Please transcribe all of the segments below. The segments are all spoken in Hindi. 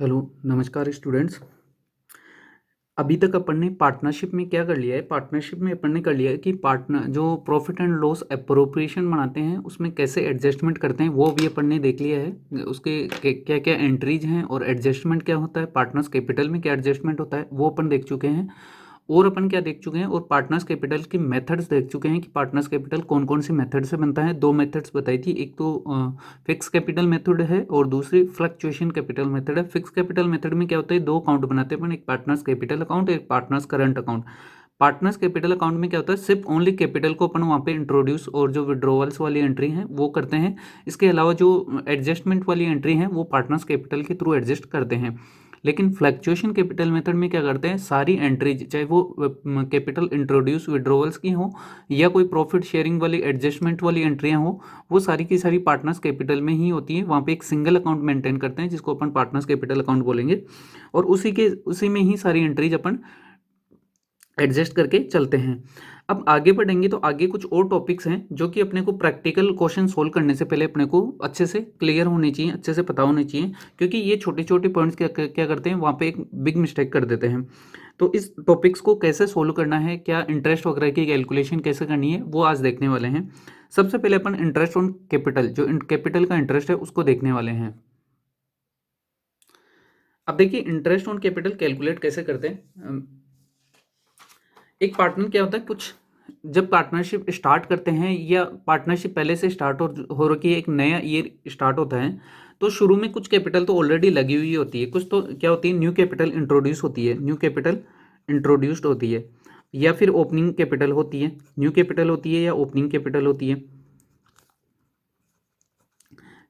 हेलो, नमस्कार स्टूडेंट्स। अभी तक अपन ने पार्टनरशिप में क्या कर लिया है, पार्टनरशिप में अपन ने कर लिया है कि पार्टनर जो प्रॉफिट एंड लॉस अप्रोप्रिएशन बनाते हैं उसमें कैसे एडजस्टमेंट करते हैं वो भी अपन ने देख लिया है। उसके क्या क्या एंट्रीज हैं और एडजस्टमेंट क्या होता है, पार्टनर्स कैपिटल में क्या एडजस्टमेंट होता है वो अपन देख चुके हैं। और अपन क्या देख चुके हैं, और पार्टनर्स कैपिटल की मेथड्स देख चुके हैं कि पार्टनर्स कैपिटल कौन कौन सी मेथड से बनता है। दो मेथड्स बताई थी, एक तो फिक्स कैपिटल मेथड है और दूसरी फ्लक्चुएशन कैपिटल मेथड है। फिक्स कैपिटल मेथड में क्या होता है, दो अकाउंट बनाते हैं अपन, एक पार्टनर्स कैपिटल अकाउंट, एक partners current account. Partners capital account में क्या होता है, सिर्फ ओनली कैपिटल को अपन वहाँ पे इंट्रोड्यूस और जो विड्रोवल्स वाली एंट्री है वो करते हैं। इसके अलावा जो एडजस्टमेंट वाली एंट्री है वो पार्टनर्स कैपिटल के थ्रू एडजस्ट करते हैं। लेकिन फ्लक्चुएशन कैपिटल मेथड में क्या करते हैं, सारी एंट्रीज चाहे वो कैपिटल इंट्रोड्यूस विड्रोवल्स की हो या कोई प्रॉफिट शेयरिंग वाली एडजस्टमेंट वाली एंट्रियां हो, वो सारी की सारी पार्टनर्स कैपिटल में ही होती है। वहाँ पे एक सिंगल अकाउंट मेंटेन करते हैं जिसको अपन पार्टनर्स कैपिटल अकाउंट बोलेंगे, और उसी में ही सारी एंट्रीज अपन एडजस्ट करके चलते हैं। अब आगे बढ़ेंगे तो आगे कुछ और टॉपिक्स हैं जो कि अपने को प्रैक्टिकल क्वेश्चन सोल्व करने से पहले अपने को अच्छे से क्लियर होने चाहिए, अच्छे से पता होने चाहिए, क्योंकि ये छोटे छोटे पॉइंट्स क्या करते हैं, वहाँ पे एक बिग मिस्टेक कर देते हैं। तो इस टॉपिक्स को कैसे सोल्व करना है, क्या इंटरेस्ट वगैरह की कैलकुलेशन कैसे करनी है, वो आज देखने वाले हैं। सबसे पहले अपन इंटरेस्ट ऑन कैपिटल, जो कैपिटल का इंटरेस्ट है उसको देखने वाले हैं। अब देखिए इंटरेस्ट ऑन कैपिटल कैलकुलेट कैसे करते हैं। एक पार्टनर क्या होता है, कुछ जब पार्टनरशिप स्टार्ट करते हैं या पार्टनरशिप पहले से स्टार्ट हो रखी है, एक नया ईयर स्टार्ट होता है, तो शुरू में कुछ कैपिटल तो ऑलरेडी लगी हुई होती है, कुछ तो क्या होती है, न्यू कैपिटल इंट्रोड्यूस होती है, न्यू कैपिटल इंट्रोड्यूस्ड होती है, या फिर ओपनिंग कैपिटल होती है। न्यू कैपिटल होती है या ओपनिंग कैपिटल होती है।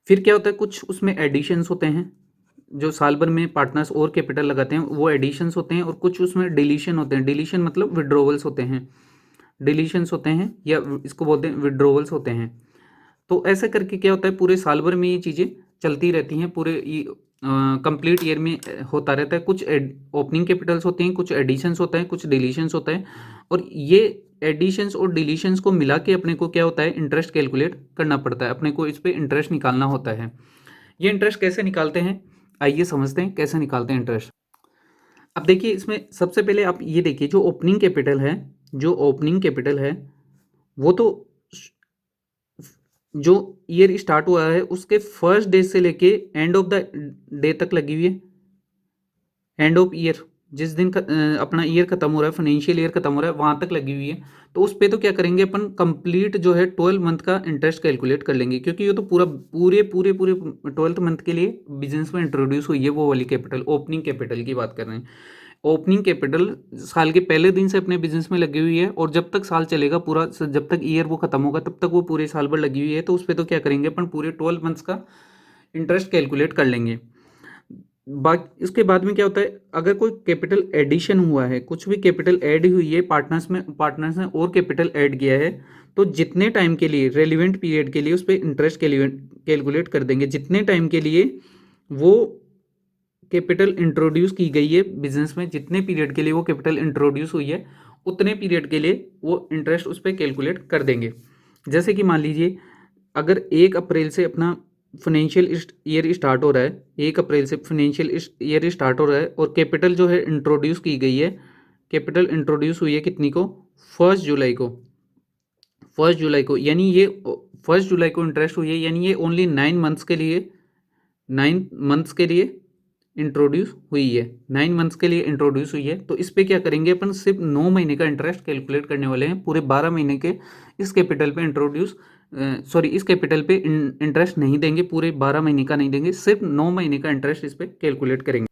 फिर क्या होता है, कुछ उसमें एडिशंस होते हैं, जो साल भर में पार्टनर्स और कैपिटल लगाते हैं वो एडिशंस होते हैं, और कुछ उसमें डिलीशन होते हैं। डिलीशन मतलब विड्रोवल्स होते हैं, डिलीशंस होते हैं या इसको बोलते हैं विड्रोवल्स होते हैं। तो ऐसे करके क्या होता है, पूरे साल भर में ये चीज़ें चलती रहती हैं, पूरे कंप्लीट ईयर में होता रहता है। कुछ ओपनिंग कैपिटल्स होते हैं, कुछ एडिशंस होता है, कुछ डिलीशंस होता है, और ये एडिशंस और डिलीशंस को मिला के अपने को क्या होता है, इंटरेस्ट कैलकुलेट करना पड़ता है, अपने को इस पर इंटरेस्ट निकालना होता है। ये इंटरेस्ट कैसे निकालते हैं, आइए समझते हैं कैसे निकालते हैं इंटरेस्ट। अब देखिए इसमें सबसे पहले आप ये देखिए, जो ओपनिंग कैपिटल है, जो ओपनिंग कैपिटल है वो तो जो ईयर स्टार्ट हुआ है उसके फर्स्ट डे से लेके एंड ऑफ द डे तक लगी हुई है। एंड ऑफ ईयर, जिस दिन अपना ईयर खत्म हो रहा है, फाइनेंशियल ईयर खत्म हो रहा है, वहां तक लगी हुई है। तो उस पर तो क्या करेंगे अपन, कंप्लीट जो है 12 मंथ का इंटरेस्ट कैलकुलेट कर लेंगे, क्योंकि ये तो पूरा पूरे पूरे पूरे 12th मंथ के लिए बिजनेस में इंट्रोड्यूस हुई है वो वाली कैपिटल, ओपनिंग कैपिटल की बात कर रहे हैं। ओपनिंग कैपिटल साल के पहले दिन से अपने बिजनेस में लगी हुई है, और जब तक साल चलेगा पूरा, जब तक ईयर वो खत्म होगा तब तक वो पूरे साल भर लगी हुई है। तो उस पर तो क्या करेंगे अपन, पूरे 12 मंथ्स का इंटरेस्ट कैलकुलेट कर लेंगे। बाकी इसके बाद में क्या होता है, अगर कोई कैपिटल एडिशन हुआ है, कुछ भी कैपिटल ऐड हुई है पार्टनर्स ने और कैपिटल ऐड किया है, तो जितने टाइम के लिए, रेलिवेंट पीरियड के लिए उस पर इंटरेस्ट कैलकुलेट कर देंगे। जितने टाइम के लिए वो कैपिटल इंट्रोड्यूस की गई है बिजनेस में, जितने पीरियड के लिए वो कैपिटल इंट्रोड्यूस हुई है उतने पीरियड के लिए वो इंटरेस्ट उस पर कैलकुलेट कर देंगे। जैसे कि मान लीजिए अगर 1 अप्रैल से अपना फाइनेंशियल ईयर स्टार्ट हो रहा है, 1 अप्रैल से फाइनेंशियल ईयर स्टार्ट हो रहा है, और कैपिटल जो है इंट्रोड्यूस की गई है, कैपिटल इंट्रोड्यूस हुई है कितनी को, 1 जुलाई को। 1 जुलाई को, यानी ये 1 जुलाई को इंटरेस्ट हुई है, यानी ये ओनली 9 मंथ्स के लिए, 9 मंथ्स के लिए इंट्रोड्यूस हुई है, 9 मंथ्स के लिए इंट्रोड्यूस हुई है। तो इस पे क्या करेंगे अपन, सिर्फ 9 महीने का इंटरेस्ट कैलकुलेट करने वाले हैं, पूरे 12 महीने के इस कैपिटल पे इस कैपिटल पे इंटरेस्ट नहीं देंगे, पूरे 12 महीने का नहीं देंगे, सिर्फ 9 महीने का इंटरेस्ट इस पे कैलकुलेट करेंगे।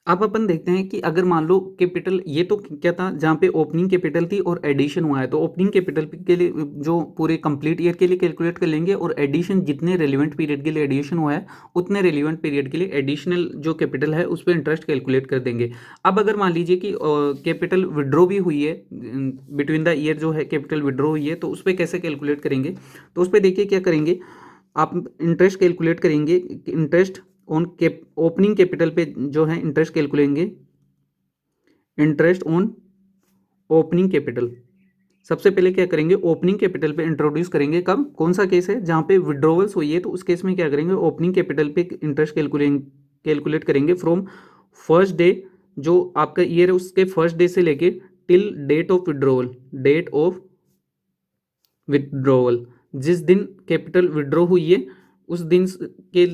अब अपन देखते हैं कि अगर मान लो कैपिटल, ये तो क्या था जहाँ पे ओपनिंग कैपिटल थी और एडिशन हुआ है, तो ओपनिंग कैपिटल के लिए जो पूरे कंप्लीट ईयर के लिए कैलकुलेट कर लेंगे, और एडिशन जितने रेलिवेंट पीरियड के लिए एडिशन हुआ है उतने रेलिवेंट पीरियड के लिए एडिशनल जो कैपिटल है उस पर इंटरेस्ट कैलकुलेट कर देंगे। अब अगर मान लीजिए कि कैपिटल विड्रॉ भी हुई है बिटवीन द ईयर, जो है कैपिटल विड्रॉ हुई है, तो उस पर कैसे कैलकुलेट करेंगे, तो उस पर देखिए क्या करेंगे, आप इंटरेस्ट कैलकुलेट करेंगे, इंटरेस्ट ऑन ओपनिंग कैपिटल पे जो है इंटरेस्ट कैलकुलेंगे, इंटरेस्ट ऑन ओपनिंग कैपिटल। सबसे पहले क्या करेंगे, ओपनिंग कैपिटल पे इंट्रोड्यूस करेंगे, कब, कौन सा केस है जहाँ पे विड्रोवल्स हुई है, तो उस केस में क्या करेंगे, ओपनिंग कैपिटल पे इंटरेस्ट कैलकुलेट करेंगे फ्रॉम फर्स्ट डे, जो आपका ईयर है उसके फर्स्ट डे से लेके till date of withdrawal, date of withdrawal, जिस दिन कैपिटल विड्रॉ हुई है उस दिन के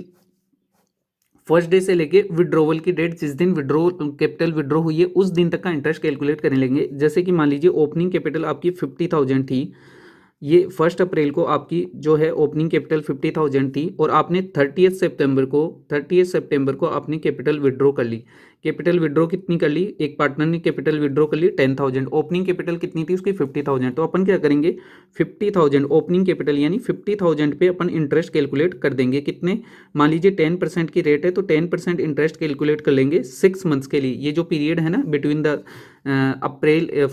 फर्स्ट डे से लेके विड्रॉवल की डेट, जिस दिन विड्रॉ कैपिटल विड्रॉ हुई है उस दिन तक का इंटरेस्ट कैलकुलेट करने लेंगे। जैसे कि मान लीजिए ओपनिंग कैपिटल आपकी 50,000 थी, ये 1 अप्रैल को आपकी जो है ओपनिंग कैपिटल 50,000 थी और आपने 30 सितंबर को आपने कैपिटल विड्रॉ कर ली। कैपिटल विड्रॉ कितनी कर ली, एक पार्टनर ने कैपिटल विड्रॉ कर ली 10,000, ओपनिंग कैपिटल कितनी थी उसकी 50,000, तो अपन क्या करेंगे 50,000 ओपनिंग कैपिटल यानी 50,000 पे अपन इंटरेस्ट कैलकुलेट कर देंगे। कितने, मान लीजिए 10% की रेट है तो 10% इंटरेस्ट कैलकुलेट कर लेंगे 6 मंथ्स के लिए। ये जो पीरियड है ना बिटवीन द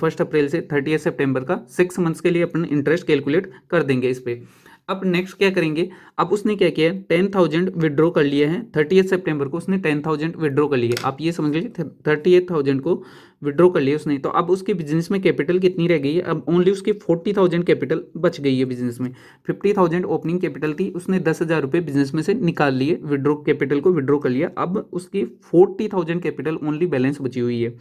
1 अप्रैल से 30 सितंबर का, 6 मंथ्स के लिए अपन इंटरेस्ट कैलकुलेट कर देंगे इस पे। अब नेक्स्ट क्या करेंगे, अब उसने क्या किया है 10,000 विड्रॉ कर लिए हैं 30 सितंबर को, उसने 10,000 विड्रॉ कर लिए, आप ये समझ लीजिए 38,000 को विड्रॉ कर लिया उसने। तो अब उसके बिजनेस में कैपिटल कितनी रह गई है, अब ओनली उसकी 40,000 कैपिटल बच गई है बिजनेस में। 50,000 ओपनिंग कैपिटल थी, उसने 10,000 रुपये बिजनेस में से निकाल लिए, विड्रॉ कैपिटल को विड्रॉ कर लिया, अब उसकी 40,000 कैपिटल ओनली बैलेंस बची हुई है।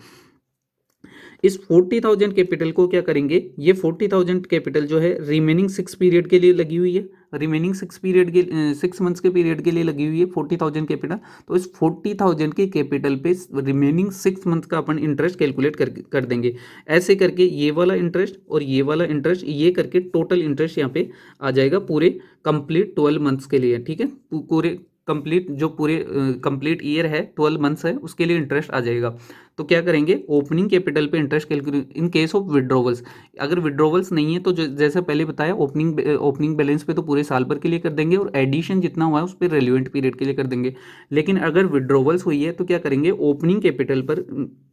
इस 40,000 कैपिटल को क्या करेंगे, ये 40,000 कैपिटल जो है रिमेनिंग 6 पीरियड के लिए लगी हुई है, रिमेनिंग 6 पीरियड के 6 मंथ्स के पीरियड के लिए लगी हुई है 40,000 कैपिटल। तो इस 40,000 के कैपिटल पे रिमेनिंग 6 मंथ का अपन इंटरेस्ट कैलकुलेट कर देंगे। ऐसे करके ये वाला इंटरेस्ट और ये वाला इंटरेस्ट, ये करके टोटल इंटरेस्ट यहाँ पे आ जाएगा पूरे कंप्लीट 12 मंथ्स के लिए, ठीक है, पूरे कंप्लीट जो पूरे कंप्लीट ईयर है 12 मंथ्स है उसके लिए इंटरेस्ट आ जाएगा। तो क्या करेंगे ओपनिंग कैपिटल पे interest calculate in case of withdrawals. अगर विड्रॉवल्स नहीं है तो जैसे पहले बताया ओपनिंग बैलेंस पे तो पूरे साल भर के लिए कर देंगे और एडिशन जितना हुआ है उस पर रेलिवेंट पीरियड के लिए कर देंगे। लेकिन अगर विड्रॉवल्स हुई है तो क्या करेंगे ओपनिंग कैपिटल पर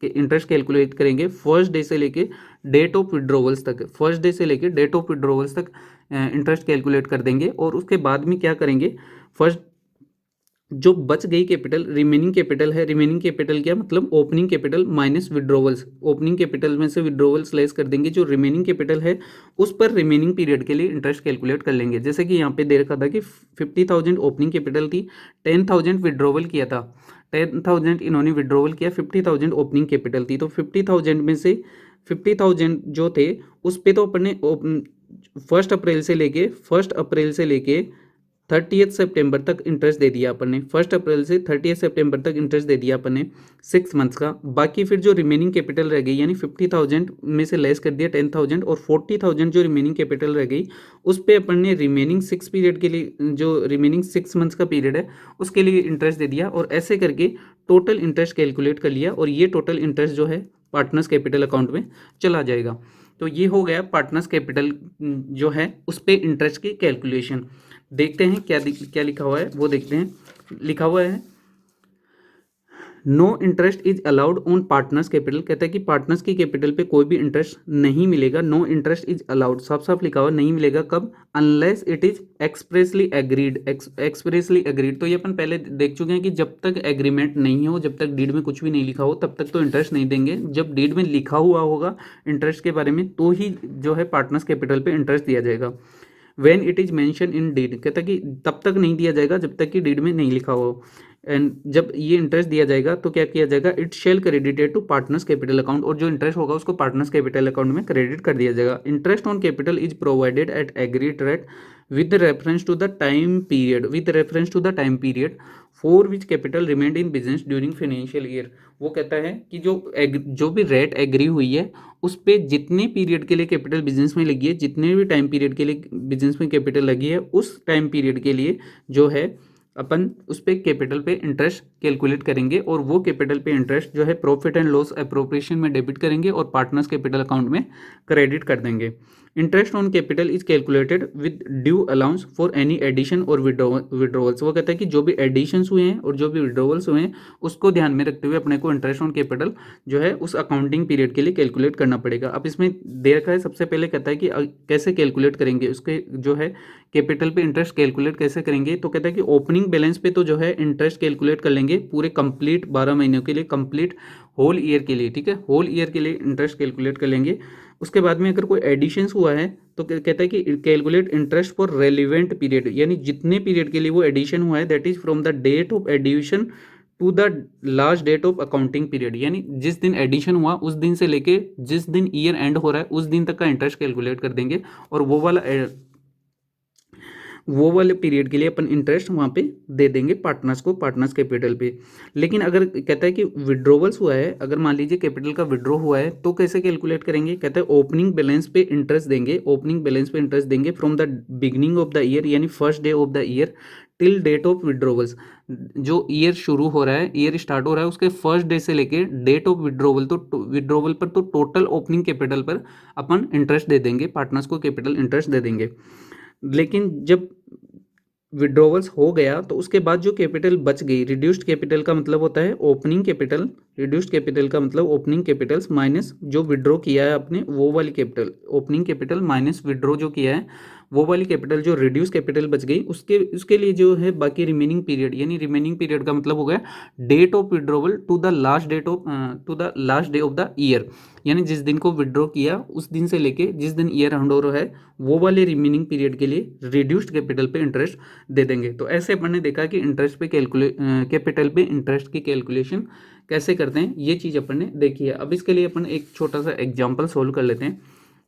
इंटरेस्ट कैलकुलेट करेंगे फर्स्ट डे से लेके डेट ऑफ विड्रॉवल्स तक, फर्स्ट डे से लेके डेट ऑफ विड्रॉवल्स तक इंटरेस्ट कैलकुलेट कर देंगे। और उसके बाद में क्या करेंगे, फर्स्ट जो बच गई कैपिटल रिमेनिंग कैपिटल है, रिमेनिंग कैपिटल क्या मतलब opening capital minus withdrawals, opening capital में से विड्रॉवल्स लेस कर देंगे, जो रिमेनिंग कैपिटल है उस पर रिमेनिंग पीरियड के लिए इंटरेस्ट कैलकुलेट कर लेंगे। जैसे कि यहाँ पे दे रखा था कि 50,000 ओपनिंग कैपिटल थी, 10,000 विड्रॉवल किया था, 10,000 इन्होंने विड्रॉवल किया, 50,000 ओपनिंग कैपिटल थी, तो 50,000 में से 50,000 जो थे उस पर तो अपने 1 अप्रैल से लेके 30 सितंबर तक इंटरेस्ट दे दिया अपन ने, 1 अप्रैल से 30 सितंबर तक इंटरेस्ट दे दिया अपन ने 6 मंथ्स का। बाकी फिर जो रिमेनिंग कैपिटल रह गई यानी 50,000 में से लेस कर दिया 10,000 और 40,000 जो रिमेनिंग कैपिटल रह गई उस पर अपन ने रिमेनिंग 6 पीरियड के लिए, जो रिमेनिंग 6 मंथ्स का पीरियड है उसके लिए इंटरेस्ट दे दिया और ऐसे करके टोटल इंटरेस्ट कैलकुलेट कर लिया और ये टोटल इंटरेस्ट जो है पार्टनर्स कैपिटल अकाउंट में चला जाएगा। तो ये हो गया पार्टनर्स कैपिटल जो है उस पर इंटरेस्ट की कैलकुलेशन। देखते हैं क्या लिखा हुआ है वो देखते हैं। लिखा हुआ है no interest is allowed on partners capital, कहता है कि पार्टनर्स की कैपिटल पे कोई भी इंटरेस्ट नहीं मिलेगा, नो इंटरेस्ट इज अलाउड, साफ साफ लिखा हुआ नहीं मिलेगा, कब, unless it is expressly agreed, expressly agreed. तो ये अपन पहले देख चुके हैं कि जब तक एग्रीमेंट नहीं हो, जब तक डीड में कुछ भी नहीं लिखा हो तब तक तो इंटरेस्ट नहीं देंगे, जब डीड में लिखा हुआ होगा इंटरेस्ट के बारे में तो ही जो है पार्टनर्स कैपिटल पे इंटरेस्ट दिया जाएगा। When it is mention in deed, कहता कि तब तक नहीं दिया जाएगा जब तक कि डीड में नहीं लिखा हो। एंड जब ये इंटरेस्ट दिया जाएगा तो क्या किया जाएगा, it shall credited to partners capital account, और जो इंटरेस्ट होगा उसको पार्टनर्स कैपिटल अकाउंट में क्रेडिट कर दिया जाएगा। Interest on capital is provided at agreed rate with reference to the time period for which capital remained in business during financial year. वो कहता है कि जो भी रेट एग्री हुई है उस पे जितने पीरियड के लिए कैपिटल बिजनेस में लगी है, जितने भी टाइम पीरियड के लिए बिजनेस में कैपिटल लगी है उस टाइम पीरियड के लिए जो है अपन उस पे कैपिटल पे इंटरेस्ट कैलकुलेट करेंगे और वो कैपिटल पे इंटरेस्ट जो है प्रॉफिट एंड लॉस अप्रोप्रिएशन में डेबिट करेंगे और पार्टनर्स कैपिटल अकाउंट में क्रेडिट कर देंगे। Interest on capital is calculated with due allowance for any addition और विड्रॉवल्स। वो कहता है कि जो भी एडिशंस हुए हैं और जो भी विड्रॉवल्स हुए हैं उसको ध्यान में रखते हुए अपने को इंटरेस्ट ऑन कैपिटल जो है उस अकाउंटिंग पीरियड के लिए कैलकुलेट करना पड़ेगा। अब इसमें दे रखा है सबसे पहले कहता है कि कैसे कैलकुलेट करेंगे उसके जो है कैपिटल पे इंटरेस्ट कैलकुलेट कैसे करेंगे। तो कहता है कि ओपनिंग बैलेंस पे तो जो है इंटरेस्ट कैलकुलेट कर लेंगे पूरे कंप्लीट 12 महीनों के लिए, कंप्लीट होल ईयर के लिए, ठीक है, होल ईयर के लिए इंटरेस्ट कैलकुलेट कर लेंगे। उसके बाद में अगर कोई एडिशंस हुआ है तो कहता है कि calculate interest for relevant period, यानी जितने पीरियड के लिए वो एडिशन हुआ है that is from the date of addition to the last date of accounting period, यानी जिस दिन एडिशन हुआ उस दिन से लेके जिस दिन ईयर एंड हो रहा है उस दिन तक का इंटरेस्ट कैलकुलेट कर देंगे, और वो वाले पीरियड के लिए अपन इंटरेस्ट वहाँ पे दे देंगे पार्टनर्स को, पार्टनर्स कैपिटल पे। लेकिन अगर कहता है कि विड्रोवल्स हुआ है, अगर मान लीजिए कैपिटल का विड्रॉ हुआ है तो कैसे कैलकुलेट करेंगे, कहता है ओपनिंग बैलेंस पे इंटरेस्ट देंगे, ओपनिंग बैलेंस पे इंटरेस्ट देंगे from the beginning of the year, यानी first day of the year till date of withdrawals. जो ईयर शुरू हो रहा है, ईयर स्टार्ट हो रहा है, उसके फर्स्ट डे से लेके डेट ऑफ विड्रोवल, तो विड्रोवल पर तो टोटल ओपनिंग कैपिटल पर अपन इंटरेस्ट दे देंगे, पार्टनर्स को कैपिटल इंटरेस्ट दे देंगे। लेकिन जब विड्रॉवल्स हो गया तो उसके बाद जो कैपिटल बच गई, रिड्यूस्ड कैपिटल का मतलब होता है ओपनिंग कैपिटल, रिड्यूस्ड कैपिटल का मतलब ओपनिंग कैपिटल्स माइनस जो विड्रॉ किया है आपने वो वाली capital, opening capital minus withdraw जो किया है वो वाली कैपिटल, जो रिड्यूस कैपिटल बच गई उसके लिए जो है बाकी रिमेनिंग पीरियड, यानी रिमेनिंग पीरियड का मतलब हो गया date of withdrawal to the last date of to the last day of the year, यानी जिस दिन को विड्रॉ किया उस दिन से लेके जिस दिन ईयर हैंड ओवर है वो वाले रिमेनिंग पीरियड के लिए रिड्यूस्ड कैपिटल पे इंटरेस्ट दे देंगे। तो ऐसे अपन ने देखा कि इंटरेस्ट पे कैपिटल पे इंटरेस्ट की कैलकुलेशन कैसे करते हैं, ये चीज़ अपन ने देखी है। अब इसके लिए अपन एक छोटा सा एग्जाम्पल सोल्व कर लेते हैं।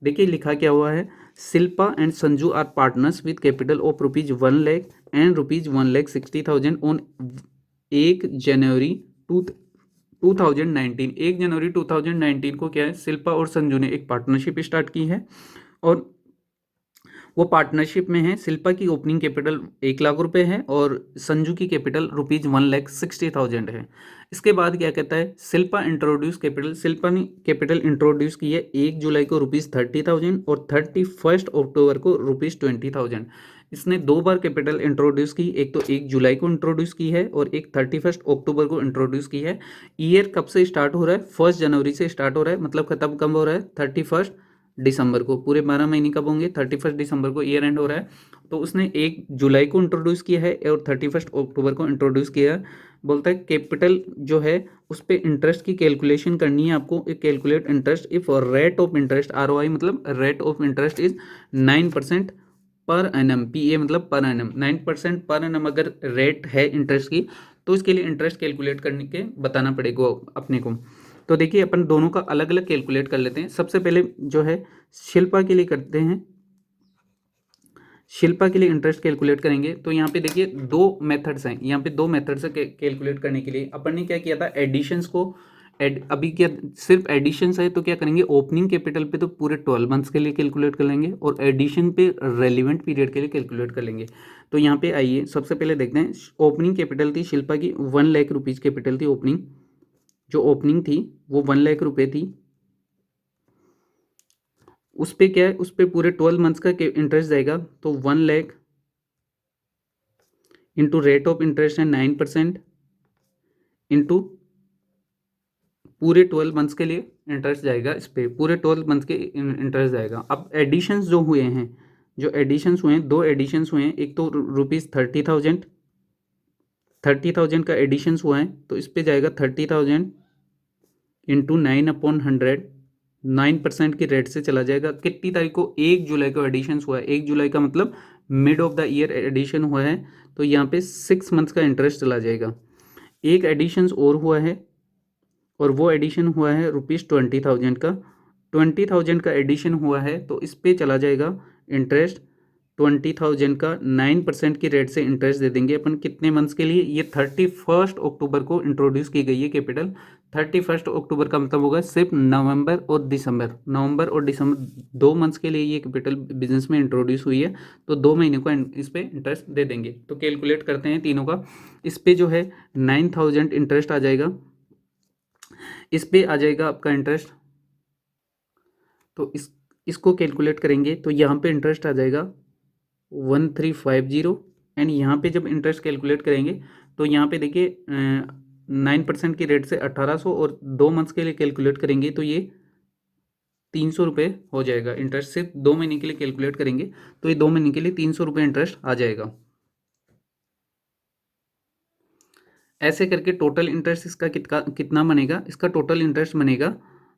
देखिए लिखा क्या हुआ है, Shilpa and Sanju are partners with capital of ₹1 lakh and ₹1,60,000 on 1 जनवरी 2019। 1 जनवरी 2019 को क्या है, शिल्पा और संजू ने एक पार्टनरशिप स्टार्ट की है, और वो पार्टनरशिप में है। शिल्पा की ओपनिंग कैपिटल 1 लाख रुपए है और संजू की कैपिटल ₹1,60,000 है। इसके बाद क्या कहता है, शिल्पा ने कैपिटल इंट्रोड्यूस की है 1 जुलाई को ₹30,000 और 31 अक्टूबर को ₹20,000। इसने 2 बार कैपिटल इंट्रोड्यूस की, एक तो 1 जुलाई को इंट्रोड्यूस की है और एक 31 अक्टूबर को इंट्रोड्यूस की है। ईयर कब से स्टार्ट हो रहा है, 1 जनवरी से स्टार्ट हो रहा है, मतलब खत्म कब हो रहा है, 31 दिसंबर को। पूरे 12 महीने कब होंगे, 31 दिसंबर को ईयर एंड हो रहा है। तो उसने 1 जुलाई को इंट्रोड्यूस किया है और 31 अक्टूबर को इंट्रोड्यूस किया है। बोलता है कैपिटल जो है उस पर इंटरेस्ट की कैलकुलेशन करनी है आपको। एक calculate interest if rate of interest, ROI मतलब rate of interest is 9% per annum, PA मतलब पर एनम, 9% पर एनम अगर रेट है इंटरेस्ट की तो इसके लिए इंटरेस्ट कैलकुलेट करने के बताना पड़ेगा अपने को। तो देखिए अपन दोनों का अलग अलग कैलकुलेट कर लेते हैं। सबसे पहले जो है शिल्पा के लिए करते हैं, शिल्पा के लिए इंटरेस्ट कैलकुलेट करेंगे। तो यहाँ पे देखिए 2 मेथड्स हैं, यहाँ पे 2 मेथड्स है कैलकुलेट करने के लिए। अपन ने क्या किया था, एडिशंस को अभी क्या सिर्फ एडिशंस है तो क्या करेंगे, ओपनिंग कैपिटल पे तो पूरे 12 मंथ्स के लिए कैलकुलेट कर लेंगे और एडिशन पे रेलिवेंट पीरियड के लिए कैलकुलेट कर लेंगे। तो यहाँ पे आइए सबसे पहले देखते हैं, ओपनिंग कैपिटल थी शिल्पा की 1 लाख रुपीज़ कैपिटल थी ओपनिंग, जो ओपनिंग थी वो 1 लाख रुपए थी। उस पे क्या है, उस पे पूरे 12 मंथ्स का इंटरेस्ट जाएगा। तो 1 lakh into rate of interest है 9% इंटू पूरे 12 मंथ्स के लिए इंटरेस्ट जाएगा, इस पे पूरे 12 मंथ्स के इंटरेस्ट जाएगा। अब एडिशंस जो हुए हैं, जो एडिशंस हुए हैं, 2 एडिशंस हुए हैं, एक तो ₹30,000 का एडिशंस हुआ है तो इस पे जाएगा 30,000 इंटू 9/100, 9% की रेट से चला जाएगा। कितनी तारीख को, 1 जुलाई को एडिशन हुआ है, 1 जुलाई का मतलब mid of the year addition हुआ है, तो यहाँ पे 6 मंथ्स का इंटरेस्ट चला जाएगा। एक एडिशन और हुआ है और वो एडिशन हुआ है ₹20,000 का, 20,000 का एडिशन हुआ है तो इस पे चला जाएगा इंटरेस्ट 20,000 का 9% की रेट से इंटरेस्ट दे देंगे अपन। कितने मंथ्स के लिए, ये 31 अक्टूबर को इंट्रोड्यूस की गई है कैपिटल। 31 अक्टूबर का मतलब होगा सिर्फ नवंबर और दिसंबर, 2 मंथ्स के लिए ये कैपिटल बिजनेस में इंट्रोड्यूस हुई है, तो 2 महीने को इस पर इंटरेस्ट दे देंगे। तो कैलकुलेट करते हैं तीनों का। इस पे जो है 9,000 इंटरेस्ट आ जाएगा, इस पे आ जाएगा आपका इंटरेस्ट, तो इसको कैलकुलेट करेंगे तो यहाँ पे इंटरेस्ट आ जाएगा 1350 एंड यहाँ पे जब इंटरेस्ट कैलकुलेट करेंगे तो यहाँ पे देखिए 9% की रेट से 1800 और 2 मंथ्स के लिए कैलकुलेट करेंगे तो ये 300 रुपये हो जाएगा। इंटरेस्ट सिर्फ 2 महीने के लिए कैलकुलेट करेंगे तो ये 2 महीने के लिए 300 रुपये इंटरेस्ट आ जाएगा। ऐसे करके टोटल इंटरेस्ट इसका कितना बनेगा, इसका टोटल इंटरेस्ट बनेगा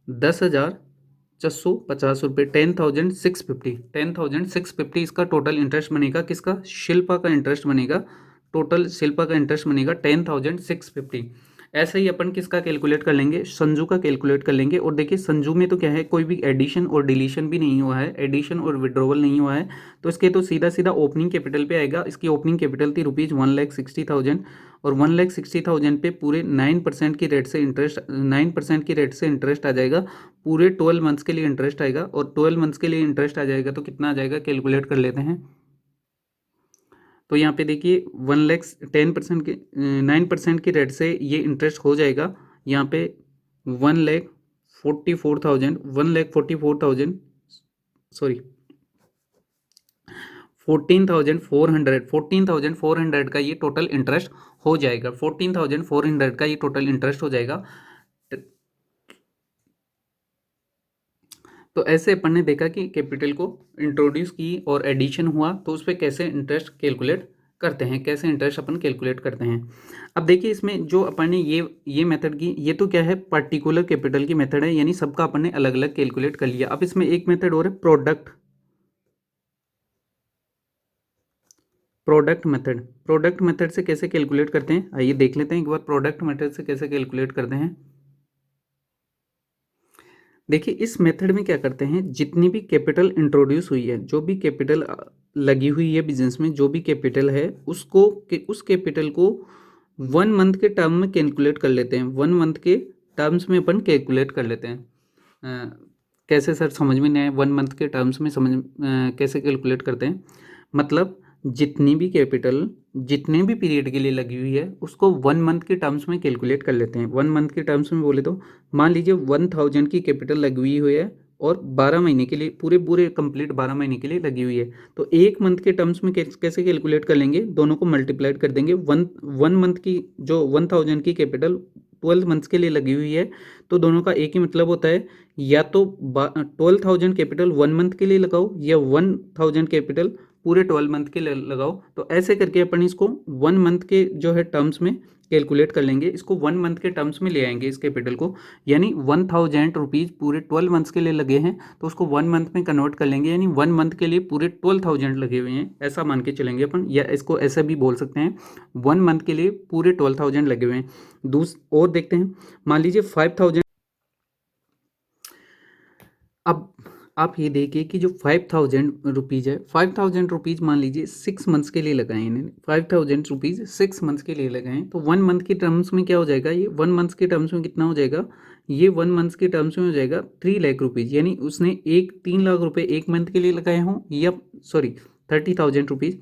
10,450 रुपये, 10,650 इसका टोटल इंटरेस्ट बनेगा। किसका, शिल्पा का इंटरेस्ट बनेगा टोटल शिल्पा का इंटरेस्ट बनेगा 10,650। ऐसे ही अपन किसका कैलकुलेट कर लेंगे, संजू का कैलकुलेट कर लेंगे। और देखिए संजू में तो क्या है, कोई भी एडिशन और डिलीशन भी नहीं हुआ है, एडिशन और विड्रॉवल नहीं हुआ है, तो इसके तो सीधा सीधा ओपनिंग कैपिटल पे आएगा। इसकी ओपनिंग कैपिटल थी ₹1,60,000 और 1,60,000 पे पूरे 9% की रेट से इंटरेस्ट 9% की रेट से इंटरेस्ट आ जाएगा। पूरे 12 मंथ्स के लिए इंटरेस्ट आएगा और 12 मंथ्स के लिए इंटरेस्ट आ जाएगा तो कितना आ जाएगा, कैलकुलेट कर लेते हैं। तो यहाँ पे देखिए 1,10% के 9% की रेट से ये इंटरेस्ट हो जाएगा। यहाँ पे 1,44,000 सॉरी 14,400 का ये टोटल इंटरेस्ट हो जाएगा। 14,400 का ये टोटल इंटरेस्ट हो जाएगा। तो ऐसे अपन ने देखा कि कैपिटल को इंट्रोड्यूस की और एडिशन हुआ तो उस पर कैसे इंटरेस्ट कैलकुलेट करते हैं, कैसे इंटरेस्ट अपन कैलकुलेट करते हैं। अब देखिए इसमें जो अपन ने ये मेथड की, ये तो क्या है, पर्टिकुलर कैपिटल की मेथड है, यानी सबका अपन ने अलग अलग कैलकुलेट कर लिया। अब इसमें एक मेथड और है प्रोडक्ट मेथड से कैसे कैलकुलेट करते हैं, आइए देख लेते हैं एक बार प्रोडक्ट मेथड से कैसे कैलकुलेट करते हैं। देखिए इस मेथड में क्या करते हैं, जितनी भी कैपिटल इंट्रोड्यूस हुई है, जो भी कैपिटल लगी हुई है बिजनेस में, जो भी कैपिटल है उसको उस कैपिटल को 1 मंथ के टर्म में कैलकुलेट कर लेते हैं। 1 मंथ के टर्म्स में अपन कैलकुलेट कर लेते हैं। कैसे सर, समझ में नहीं आया, 1 मंथ के टर्म्स में कैसे कैलकुलेट करते हैं, मतलब जितनी भी कैपिटल जितने भी पीरियड के लिए लगी हुई है उसको 1 मंथ के टर्म्स में कैलकुलेट कर लेते हैं। 1 मंथ के टर्म्स में बोले तो मान लीजिए 1,000 की कैपिटल लगी हुई है और 12 महीने के लिए पूरे कंप्लीट 12 महीने के लिए लगी हुई है, तो 1 मंथ के टर्म्स में कैसे कैलकुलेट कर लेंगे, दोनों को मल्टीप्लाइड कर देंगे। 1 मंथ की जो 1,000 की कैपिटल 12 मंथ्स के लिए लगी हुई है, तो दोनों का एक ही मतलब होता है, या तो 12,000 कैपिटल 1 मंथ के लिए लगाओ या 1,000 कैपिटल पूरे 12 मंथ के लिए लगाओ। तो ऐसे करके अपन इसको 1 मंथ के जो है टर्म्स में कैलकुलेट कर लेंगे, इसको 1 मंथ के टर्म्स में ले आएंगे इस कैपिटल को, यानी 1,000 रुपीज़ पूरे 12 मंथ्स के लिए लगे हैं तो उसको 1 मंथ में कन्वर्ट कर लेंगे, यानी 1 मंथ के लिए पूरे 12,000 लगे हुए हैं, ऐसा मान के चलेंगे अपन, या इसको ऐसा भी बोल सकते हैं 1 मंथ के लिए पूरे 12,000 लगे हुए हैं। और देखते हैं, मान लीजिए 5,000। अब आप ये देखिए कि जो 5,000 रुपीज़ है, 5,000 रुपीज़ मान लीजिए 6 मंथ्स के लिए लगाए इन्होंने, 5,000 रुपीज़ 6 मंथ्स के लिए लगाए, तो 1 मंथ की टर्म्स में क्या हो जाएगा, ये 1 मंथ्स के टर्म्स में कितना हो जाएगा, ये 1 मंथ्स के टर्म्स में हो जाएगा 3 लाख रुपीज़, यानी उसने 3 लाख रुपये 1 मंथ के लिए लगाए हों, या सॉरी 30,000 रुपीज़,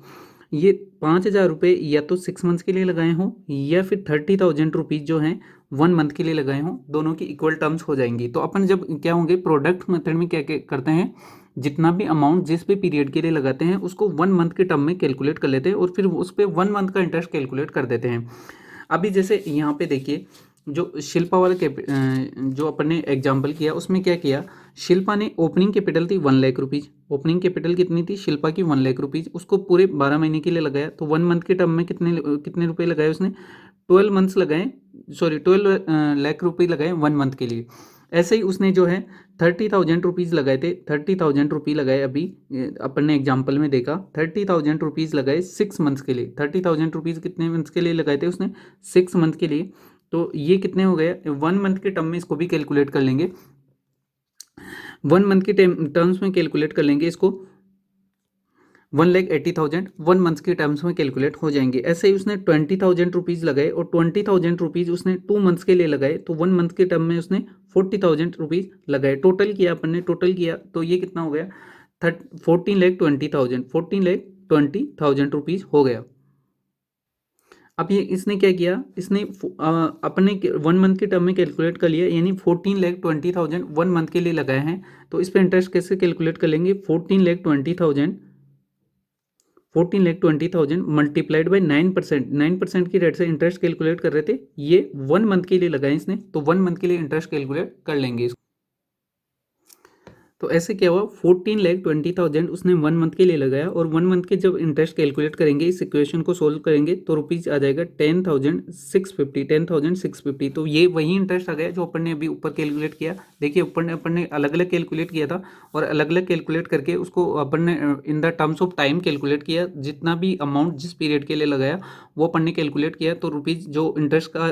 ये 5,000 रुपये या तो 6 मंथ्स के लिए लगाए हों या फिर 30,000 रुपीज़ जो हैं 1 मंथ के लिए लगाए हों, दोनों की इक्वल टर्म्स हो जाएंगी। तो अपन जब क्या होंगे, प्रोडक्ट मेथड में क्या करते हैं, जितना भी अमाउंट जिस भी पीरियड के लिए लगाते हैं उसको 1 मंथ के टर्म में कैलकुलेट कर लेते हैं और फिर उस पर 1 मंथ का इंटरेस्ट कैलकुलेट कर देते हैं। अभी जैसे यहाँ पे देखिए जो शिल्पा वाला जो अपन ने एग्जाम्पल किया उसमें क्या किया, शिल्पा ने ओपनिंग कैपिटल थी 1 लाख रुपीज़, ओपनिंग कैपिटल कितनी थी शिल्पा की 1 लाख रुपीज़, उसको पूरे 12 महीने के लिए लगाया, तो 1 मंथ के टर्म में कितने रुपए लगाए उसने, 12 मंथ्स लगाए, सॉरी 12 लाख रुपये लगाए 1 मंथ के लिए। ऐसे ही उसने जो है 30,000 रुपीज़ लगाए थे, 30,000 रुपये लगाए, अभी अपन ने एग्जाम्पल में देखा 30,000 रुपीज़ लगाए 6 मंथ्स के लिए। 30,000 रुपीज़ कितने मंथ्स के लिए लगाए थे उसने, 6 मंथ के लिए, तो ये कितने हो गए, 1 मंथ के टर्म में इसको भी कैलकुलेट कर लेंगे, 1 मंथ के टर्म्स में कैलकुलेट कर लेंगे इसको, 1,80,000 1 मंथ के टर्म्स में कैलकुलेट हो जाएंगे। ऐसे ही उसने 20,000 रुपीज़ लगाए और 20,000 रुपीज़ उसने 2 मंथ्स के लिए लगाए, तो 1 मंथ के टर्म में उसने 40,000 रुपीज़ लगाए। टोटल किया अपन ने, टोटल किया तो ये कितना हो गया, 14,20,000 रुपीज़ हो गया। अब ये इसने क्या किया, इसने अपने 1 मंथ के टर्म में कैलकुलेट कर लिया, यानी 14,20,000 1 मंथ के लिए लगाए हैं, तो इस पर इंटरेस्ट कैसे कैलकुलेट कर लेंगे, 14,20,000 मल्टीप्लाइड बाई 9% की रेट से इंटरेस्ट कैलकुलेट कर रहे थे, ये 1 मंथ के लिए लगाए इसने, तो 1 मंथ के लिए इंटरेस्ट कैलकुलेट कर लेंगे इसको। तो ऐसे क्या हुआ, 14,20,000 उसने 1 मंथ के लिए लगाया, और 1 मंथ के जब इंटरेस्ट कैलकुलेट करेंगे, इस इक्वेशन को सोल्व करेंगे, तो रुपीज़ आ जाएगा 10,650। तो ये वही इंटरेस्ट आ गया जो अपन ने अभी ऊपर कैलकुलेट किया। देखिए अपन ने अलग अलग कैलकुलेट किया था, और अलग अलग कैलकुलेट करके उसको अपन ने in the terms of time calculate किया। जितना भी अमाउंट जिस पीरियड के लिए लगाया वो अपन ने कैलकुलेट किया, तो रुपीज़ जो इंटरेस्ट का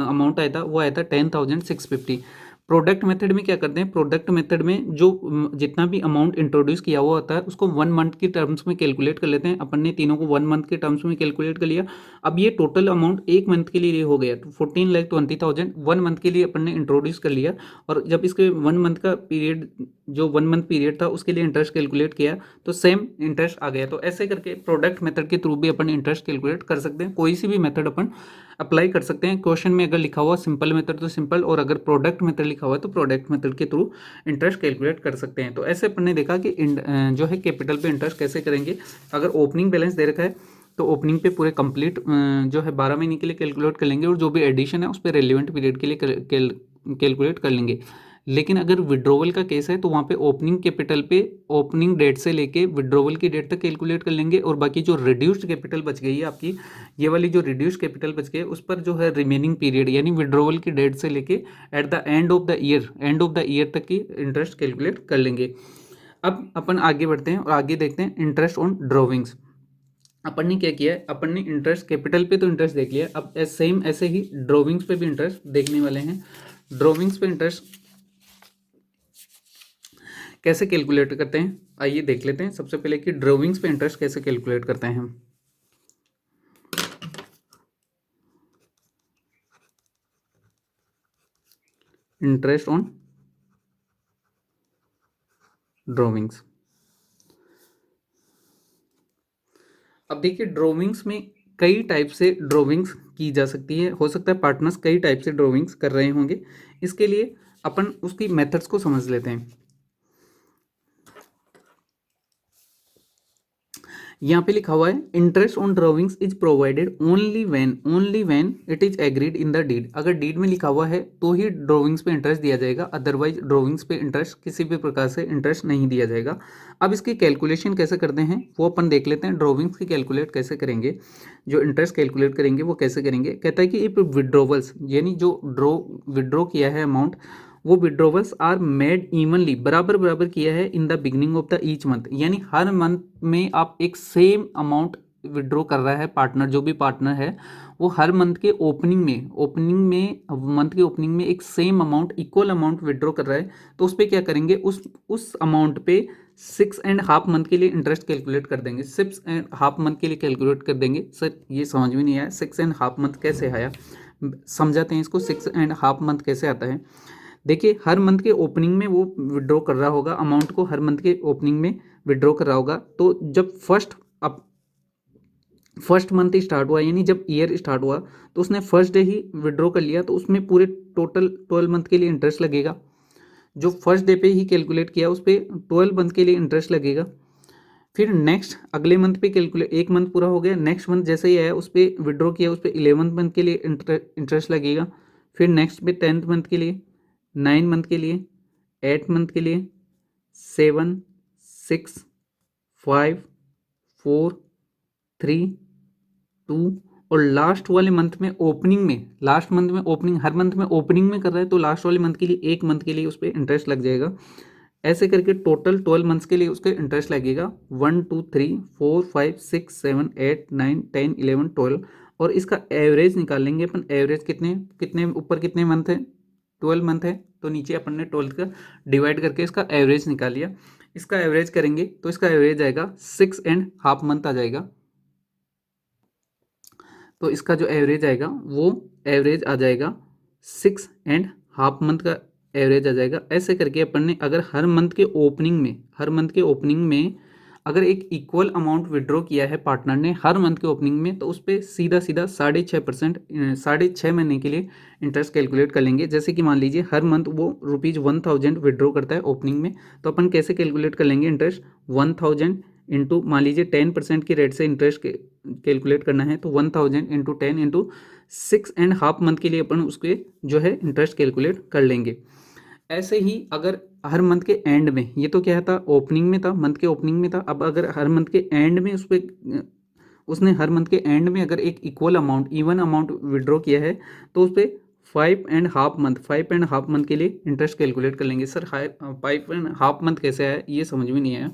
अमाउंट आया था वो आया था 10,650। प्रोडक्ट मेथड में क्या करते हैं, प्रोडक्ट मेथड में जो जितना भी अमाउंट इंट्रोड्यूस किया हुआ होता है उसको 1 मंथ की टर्म्स में कैलकुलेट कर लेते हैं। अपन ने तीनों को 1 मंथ के टर्म्स में कैलकुलेट कर लिया। अब ये टोटल अमाउंट 1 मंथ के लिए हो गया, तो 14,20,000 1 मंथ के लिए अपन ने इंट्रोड्यूस कर लिया। और जब इसके 1 मंथ का पीरियड, जो 1 मंथ पीरियड था उसके लिए इंटरेस्ट कैलकुलेट किया, तो सेम इंटरेस्ट आ गया। तो ऐसे करके प्रोडक्ट मेथड के थ्रू भी अपन इंटरेस्ट कैलकुलेट कर सकते हैं। कोई सी भी मेथड अपन अप्लाई कर सकते हैं। क्वेश्चन में अगर लिखा हुआ सिंपल मेथड तो सिंपल, और अगर प्रोडक्ट मेथड लिखा हुआ है तो प्रोडक्ट मेथड के थ्रू इंटरेस्ट कैलकुलेट कर सकते हैं। तो ऐसे अपन ने देखा कि जो है कैपिटल पे इंटरेस्ट कैसे करेंगे। अगर ओपनिंग बैलेंस दे रखा है तो ओपनिंग पे पूरे कंप्लीट जो है 12 महीने के लिए कैलकुलेट कर लेंगे, और जो भी एडिशन है उस पर रेलिवेंट पीरियड के लिए कैलकुलेट कर लेंगे। लेकिन अगर विड्रोवल का केस है तो वहाँ पे ओपनिंग कैपिटल पे ओपनिंग डेट से लेके विड्रोवल की डेट तक कैलकुलेट कर लेंगे, और बाकी जो रिड्यूस्ड कैपिटल बच गई है आपकी, ये वाली जो रिड्यूस्ड कैपिटल बच गई उस पर जो है रिमेनिंग पीरियड यानी विड्रोवल की डेट से लेके eight the end of the year तक की इंटरेस्ट कैलकुलेट कर लेंगे। अब अपन आगे बढ़ते हैं और आगे देखते हैं इंटरेस्ट ऑन ड्रॉविंग्स। अपन ने क्या किया है, अपन ने इंटरेस्ट कैपिटल पे तो इंटरेस्ट देख लिया, अब सेम ऐसे ही ड्रॉविंग्स पे भी इंटरेस्ट देखने वाले हैं। ड्रॉविंग्स पे इंटरेस्ट कैसे कैलकुलेट करते हैं, आइए देख लेते हैं। सबसे पहले कि ड्रॉविंग्स पे इंटरेस्ट कैसे कैलकुलेट करते हैं हम। Interest on drawings. अब देखिए ड्रॉविंग्स में कई टाइप से ड्रॉविंग्स की जा सकती है। हो सकता है पार्टनर्स कई टाइप से ड्रॉविंग्स कर रहे होंगे, इसके लिए अपन उसकी मेथड्स को समझ लेते हैं। यहाँ पे लिखा हुआ है interest on drawings is provided only when it is agreed in the deed. अगर डीड में लिखा हुआ है तो ही ड्रॉविंग्स पे इंटरेस्ट दिया जाएगा, अदरवाइज ड्रॉविंग्स पे इंटरेस्ट किसी भी प्रकार से इंटरेस्ट नहीं दिया जाएगा। अब इसकी कैलकुलेशन कैसे करते हैं वो अपन देख लेते हैं। ड्रॉविंग्स की कैलकुलेट कैसे करेंगे, जो इंटरेस्ट कैलकुलेट करेंगे वो कैसे करेंगे। कहता है कि इफ विड्रोवल्स यानी जो विड्रॉ किया है अमाउंट, वो विड्रोवल्स आर मेड इवनली बराबर बराबर किया है इन the beginning of the each month, यानी हर मंथ में आप एक सेम अमाउंट विड्रॉ कर रहा है पार्टनर, जो भी पार्टनर है वो हर मंथ के ओपनिंग में मंथ के ओपनिंग में एक same amount equal amount withdraw कर रहा है। तो उस पर क्या करेंगे, उस अमाउंट पे 6.5 मंथ के लिए इंटरेस्ट कैलकुलेट कर देंगे। 6.5 मंथ के लिए कैलकुलेट कर देंगे। सर ये समझ में नहीं आया 6.5 मंथ कैसे आया, समझाते हैं इसको। 6.5 मंथ कैसे आता है, देखिए हर मंथ के ओपनिंग में वो विड्रॉ कर रहा होगा अमाउंट को, हर मंथ के ओपनिंग में विड्रॉ कर रहा होगा। तो जब फर्स्ट मंथ स्टार्ट हुआ यानी जब ईयर स्टार्ट हुआ तो उसने फर्स्ट डे ही विड्रॉ कर लिया, तो उसमें पूरे टोटल 12 मंथ के लिए इंटरेस्ट लगेगा। जो फर्स्ट डे पे ही कैलकुलेट किया उस पर 12 मंथ के लिए इंटरेस्ट लगेगा। फिर नेक्स्ट अगले मंथ पे कैलकुलेट, एक मंथ पूरा हो गया, नेक्स्ट मंथ जैसे ही आया उस पर विड्रॉ किया, उस पर 11th मंथ के लिए इंटरेस्ट लगेगा। फिर नेक्स्ट पे 10th मंथ के लिए, 9 मंथ के लिए, 8 मंथ के लिए, 7, 6, 5, 4, 3, 2 और लास्ट वाले मंथ में ओपनिंग में, लास्ट मंथ में ओपनिंग, हर मंथ में ओपनिंग में कर रहा है तो लास्ट वाले मंथ के लिए एक मंथ के लिए उस पर इंटरेस्ट लग जाएगा। ऐसे करके टोटल 12 मंथ्स के लिए उसके इंटरेस्ट लगेगा 1, 2, 3, 4, 5, 6, 7, 8, 9, 10, 11, 12। और इसका एवरेज निकाल लेंगे अपन। एवरेज कितने ऊपर कितने मंथ है, 12 मंथ है, तो नीचे अपन ने 12 का डिवाइड करके इसका एवरेज निकाल लिया। इसका एवरेज करेंगे तो इसका एवरेज आएगा 6.5 मंथ आ जाएगा। तो इसका जो एवरेज आएगा वो एवरेज आ जाएगा 6.5 मंथ का एवरेज आ जाएगा। ऐसे करके अपन ने अगर हर मंथ के ओपनिंग में अगर एक इक्वल अमाउंट विड्रॉ किया है पार्टनर ने हर मंथ के ओपनिंग में, तो उस पर सीधा 6.5% 6.5 महीने के लिए इंटरेस्ट कैलकुलेट कर लेंगे। जैसे कि मान लीजिए हर मंथ वो ₹1000 विड्रॉ करता है ओपनिंग में, तो अपन कैसे कैलकुलेट कर लेंगे इंटरेस्ट, 1000 इंटू मान लीजिए 10% की रेट से इंटरेस्ट कैलकुलेट करना है, तो 1000 इंटू 10 इंटू 6.5 मंथ के लिए अपन उसके जो है इंटरेस्ट कैलकुलेट कर लेंगे। ऐसे ही अगर हर मंथ के एंड में, ये तो क्या था, ओपनिंग में था, मंथ के ओपनिंग में था, अब अगर हर मंथ के एंड में उस पर उसने हर मंथ के एंड में अगर एक equal amount, even amount withdraw किया है, तो उस पर 5.5 मंथ के लिए इंटरेस्ट कैलकुलेट कर लेंगे। सर 5.5 मंथ कैसे आया, ये समझ में नहीं आया।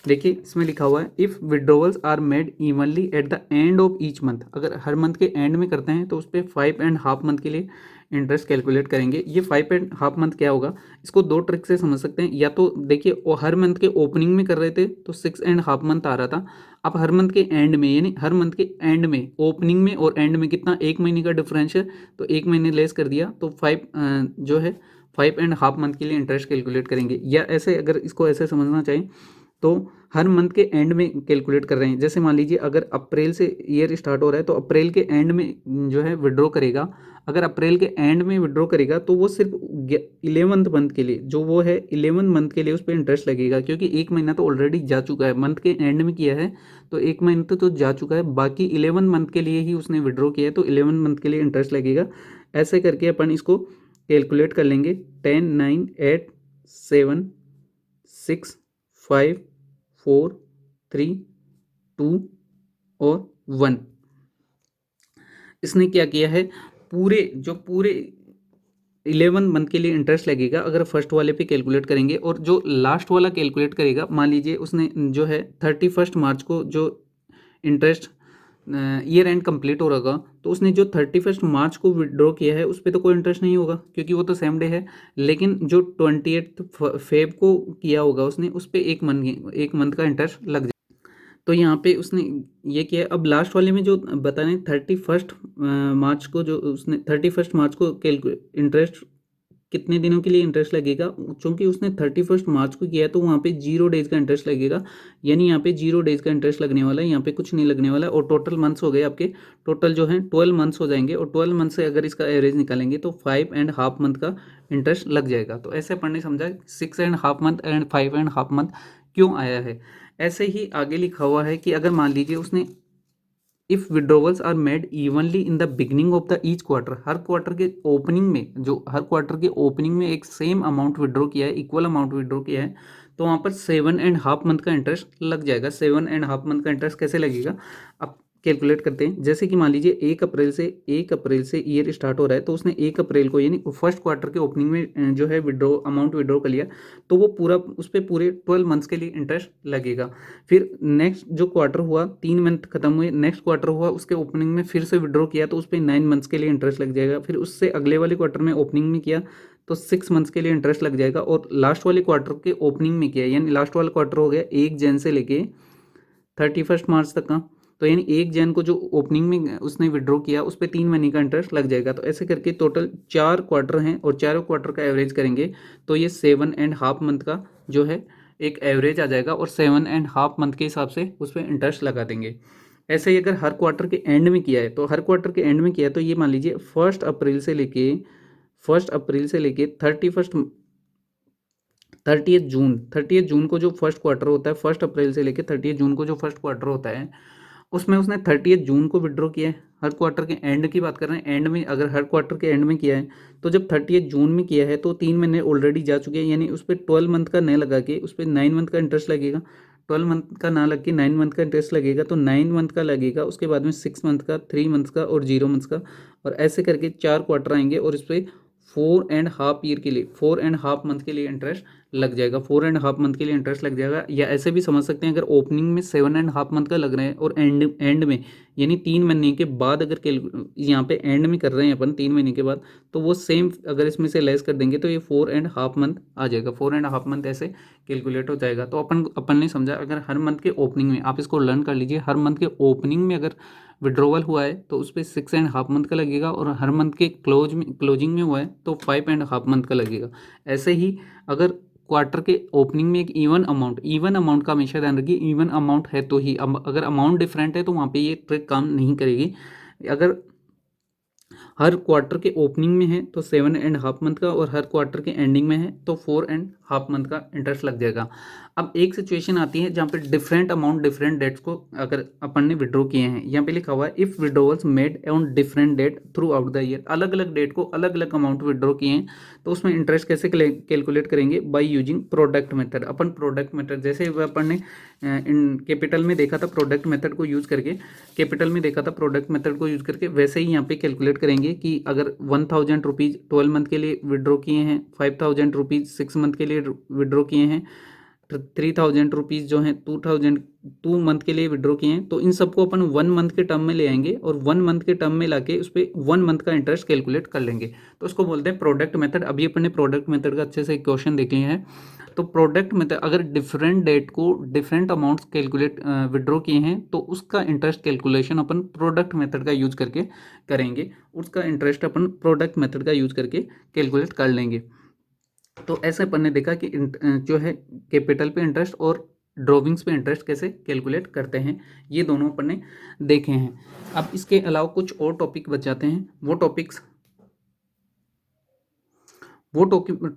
देखिए इसमें लिखा हुआ है if withdrawals are made evenly at the end of each month, अगर हर मंथ के एंड में करते हैं तो उस पर 5.5 मंथ के लिए इंटरेस्ट कैलकुलेट करेंगे। ये 5.5 मंथ क्या होगा, इसको दो ट्रिक से समझ सकते हैं। या तो देखिए वो हर मंथ के ओपनिंग में कर रहे थे तो 6.5 मंथ आ रहा था। अब हर मंथ के एंड में, यानी हर मंथ के एंड में, ओपनिंग में और एंड में कितना, 1 महीने का डिफरेंस है, तो 1 महीने लेस कर दिया, तो 5.5 मंथ के लिए इंटरेस्ट कैलकुलेट करेंगे। या ऐसे अगर इसको ऐसे समझना चाहिए तो हर मंथ के एंड में कैलकुलेट कर रहे हैं। जैसे मान लीजिए अगर अप्रैल से ईयर स्टार्ट हो रहा है तो अप्रैल के एंड में जो है विड्रॉ करेगा। अगर अप्रैल के एंड में विड्रॉ करेगा तो वो सिर्फ 11th मंथ के लिए, जो वो है 11 मंथ के लिए उस पर इंटरेस्ट लगेगा, क्योंकि 1 महीना तो ऑलरेडी जा चुका है, मंथ के एंड में किया है तो 1 महीना तो जा चुका है, बाकी 11 मंथ के लिए ही उसने विड्रॉ किया है तो 11 मंथ के लिए इंटरेस्ट लगेगा। ऐसे करके अपन इसको कैलकुलेट कर लेंगे। 10, 9, 8, 7, 6, 5, 4, 3, 2 और 1। इसने क्या किया है, पूरे 11 मंथ के लिए इंटरेस्ट लगेगा अगर फर्स्ट वाले पे कैलकुलेट करेंगे, और जो लास्ट वाला कैलकुलेट करेगा, मान लीजिए उसने जो है 31 मार्च को जो इंटरेस्ट ईयर एंड कंप्लीट हो रहा, तो उसने जो 31 मार्च को विड्रॉ किया है उस पर तो कोई इंटरेस्ट नहीं होगा क्योंकि वो तो सेम डे है। लेकिन जो 28 फेब को किया होगा उसने, उस पर 1 मंथ का इंटरेस्ट लग जाए। तो यहाँ पे उसने ये किया है। अब लास्ट वाले में जो बता रहे हैं 31 मार्च को, जो उसने 31 मार्च को इंटरेस्ट कितने दिनों के लिए इंटरेस्ट लगेगा, चूंकि उसने 31 मार्च को किया है तो वहाँ पे 0 डेज का इंटरेस्ट लगेगा, यानी यहाँ पे 0 डेज का इंटरेस्ट लगने वाला है, यहाँ पे कुछ नहीं लगने वाला। और टोटल मंथ्स हो गए आपके, टोटल जो है 12 मंथ्स हो जाएंगे, और 12 मंथ से अगर इसका एवरेज निकालेंगे तो 5.5 मंथ का इंटरेस्ट लग जाएगा। तो ऐसे अपन ने समझा 6.5 मंथ एंड 5.5 मंथ क्यों आया है। ऐसे ही आगे लिखा हुआ है कि अगर मान लीजिए उसने if withdrawals are made evenly in the beginning of the each quarter, हर क्वार्टर के ओपनिंग में, जो हर क्वार्टर के ओपनिंग में एक सेम अमाउंट विड्रॉ किया है, इक्वल अमाउंट विड्रॉ किया है, तो वहाँ पर 7.5 मंथ का इंटरेस्ट लग जाएगा। 7.5 मंथ का इंटरेस्ट कैसे लगेगा, अब कैलकुलेट करते हैं। जैसे कि मान लीजिए 1 अप्रैल से ईयर स्टार्ट हो रहा है, तो उसने 1 अप्रैल को यानी फर्स्ट क्वार्टर के ओपनिंग में जो है अमाउंट विड्रॉ कर लिया, तो वो पूरा उस पर पूरे 12 मंथ्स के लिए इंटरेस्ट लगेगा। फिर नेक्स्ट जो क्वार्टर हुआ, 3 मंथ खत्म हुए, नेक्स्ट क्वार्टर हुआ, उसके ओपनिंग में फिर से विड्रॉ किया तो उस पर 9 मंथ्स के लिए इंटरेस्ट लग जाएगा। फिर उससे अगले वाले क्वार्टर में ओपनिंग में किया तो 6 मंथ्स के लिए इंटरेस्ट लग जाएगा। और लास्ट वाले क्वार्टर के ओपनिंग में किया, यानी लास्ट वाला क्वार्टर हो गया 1 जन से लेके 31 मार्च तक का, तो यानी 1 जन को जो ओपनिंग में उसने विड्रॉ किया उस पर 3 महीने का इंटरेस्ट लग जाएगा। तो ऐसे करके टोटल 4 क्वार्टर हैं और चारों क्वार्टर का एवरेज करेंगे तो ये 7.5 मंथ का जो है एक एवरेज आ जाएगा, और 7.5 मंथ के हिसाब से उस पर इंटरेस्ट लगा देंगे। ऐसे ही अगर हर क्वार्टर के एंड में किया है, तो हर क्वार्टर के एंड में किया है तो ये मान लीजिए 1 अप्रैल से लेके 30 जून को जो फर्स्ट क्वार्टर होता है, 1 अप्रैल से लेके 30 जून को जो फर्स्ट क्वार्टर होता है, उसमें उसने 30 जून को विड्रॉ किया है। हर क्वार्टर के एंड की बात कर रहे हैं, एंड में अगर हर क्वार्टर के एंड में किया है तो जब 30 जून में किया है तो 3 महीने ऑलरेडी जा चुके हैं, यानी उस पर 12 मंथ का न लगा के उस पर 9 मंथ का इंटरेस्ट लगेगा। 12 मंथ का ना लग के 9 मंथ का इंटरेस्ट लगेगा, तो 9 मंथ का लगेगा, उसके बाद में 6 मंथ का, 3 मंथ का और 0 मंथ का, और ऐसे करके 4 क्वार्टर आएंगे और इस पर 4.5 मंथ के लिए इंटरेस्ट लग जाएगा। 4.5 मंथ के लिए इंटरेस्ट लग जाएगा। या ऐसे भी समझ सकते हैं, अगर ओपनिंग में 7.5 मंथ का लग रहा है और एंड में यानी 3 महीने के बाद अगर यहाँ पे एंड में कर रहे हैं अपन 3 महीने के बाद, तो वो सेम अगर इसमें से लेस कर देंगे तो ये 4.5 मंथ आ जाएगा। 4.5 मंथ ऐसे कैलकुलेट हो जाएगा। तो अपन ने समझा, अगर हर मंथ के ओपनिंग में, आप इसको लर्न कर लीजिए, हर मंथ के ओपनिंग में अगर विड्रॉवल हुआ है तो उस पर 6.5 मंथ का लगेगा, और हर मंथ के क्लोजिंग में हुआ है तो 5.5 मंथ का लगेगा। ऐसे ही अगर क्वार्टर के ओपनिंग में एक इवन अमाउंट का हमेशा ध्यान रखिए, इवन अमाउंट है तो ही, अगर अमाउंट डिफरेंट है तो वहाँ पे ये ट्रिक काम नहीं करेगी। अगर हर क्वार्टर के ओपनिंग में है तो 7.5 मंथ का, और हर क्वार्टर के एंडिंग में है तो 4.5 मंथ का इंटरेस्ट लग जाएगा। अब एक सिचुएशन आती है जहाँ पे डिफरेंट अमाउंट डिफरेंट डेट्स को अगर अपन ने विड्रॉ किए हैं, यहाँ पे लिखा हुआ है if withdrawals made on different date throughout the year, अलग अलग डेट को अलग अलग अमाउंट विड्रॉ किए हैं तो उसमें इंटरेस्ट कैसे कैलकुलेट करेंगे, by using product method. Upon product method जैसे अपन ने इन कैपिटल में देखा था प्रोडक्ट मेथड को यूज़ करके, कैपिटल में देखा था प्रोडक्ट मेथड को यूज़ करके, वैसे ही यहाँ पे कैलकुलेट करेंगे कि अगर 1000 रुपीज़ 12 मंथ के लिए विड्रॉ किए हैं, 5000 रुपीज़ 6 मंथ के लिए विड्रॉ किए हैं, 3000 रुपीज़ जो हैं 2 मंथ के लिए विड्रॉ किए हैं, तो इन सबको अपन 1 मंथ के टर्म में ले आएंगे और 1 मंथ के टर्म में लाके उस पर 1 मंथ का इंटरेस्ट कैलकुलेट कर लेंगे, तो उसको बोलते हैं प्रोडक्ट मेथड। अभी अपन ने प्रोडक्ट मेथड का अच्छे से क्वेश्चन देख लिया है। तो प्रोडक्ट मेथड अगर डिफरेंट डेट को डिफरेंट अमाउंट्स कैलकुलेट विड्रॉ किए हैं तो उसका इंटरेस्ट कैलकुलेशन अपन प्रोडक्ट मेथड का यूज करके करेंगे, उसका इंटरेस्ट अपन प्रोडक्ट मेथड का यूज करके कैलकुलेट कर लेंगे। तो ऐसे अपन ने देखा कि जो है कैपिटल पे इंटरेस्ट और ड्रॉविंग्स पे इंटरेस्ट कैसे कैलकुलेट करते हैं, ये दोनों अपन ने देखे हैं। अब इसके अलावा कुछ और टॉपिक बच जाते हैं, वो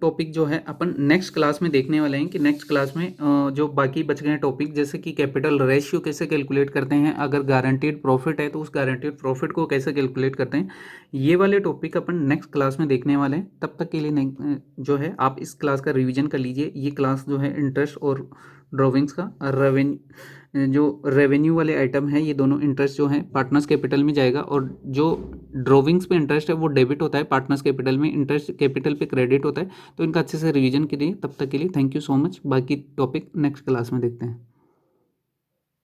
टॉपिक जो है अपन नेक्स्ट क्लास में देखने वाले हैं कि नेक्स्ट क्लास में जो बाकी बच गए टॉपिक जैसे कि कैपिटल रेशियो कैसे कैलकुलेट करते हैं, अगर गारंटीड प्रॉफिट है तो उस गारंटीड प्रॉफिट को कैसे कैलकुलेट करते हैं, ये वाले टॉपिक अपन नेक्स्ट क्लास में देखने वाले हैं। तब तक के लिए जो है आप इस क्लास का रिवीजन कर लीजिए। ये क्लास जो है इंटरेस्ट और ड्रॉविंग्स का जो रेवेन्यू वाले आइटम है, ये दोनों इंटरेस्ट जो है पार्टनर्स कैपिटल में जाएगा, और जो ड्रॉविंग्स पे इंटरेस्ट है वो डेबिट होता है पार्टनर्स कैपिटल में, इंटरेस्ट कैपिटल पे क्रेडिट होता है। तो इनका अच्छे से रिवीजन करिए। तब तक के लिए थैंक यू सो मच। बाकी टॉपिक नेक्स्ट क्लास में देखते हैं।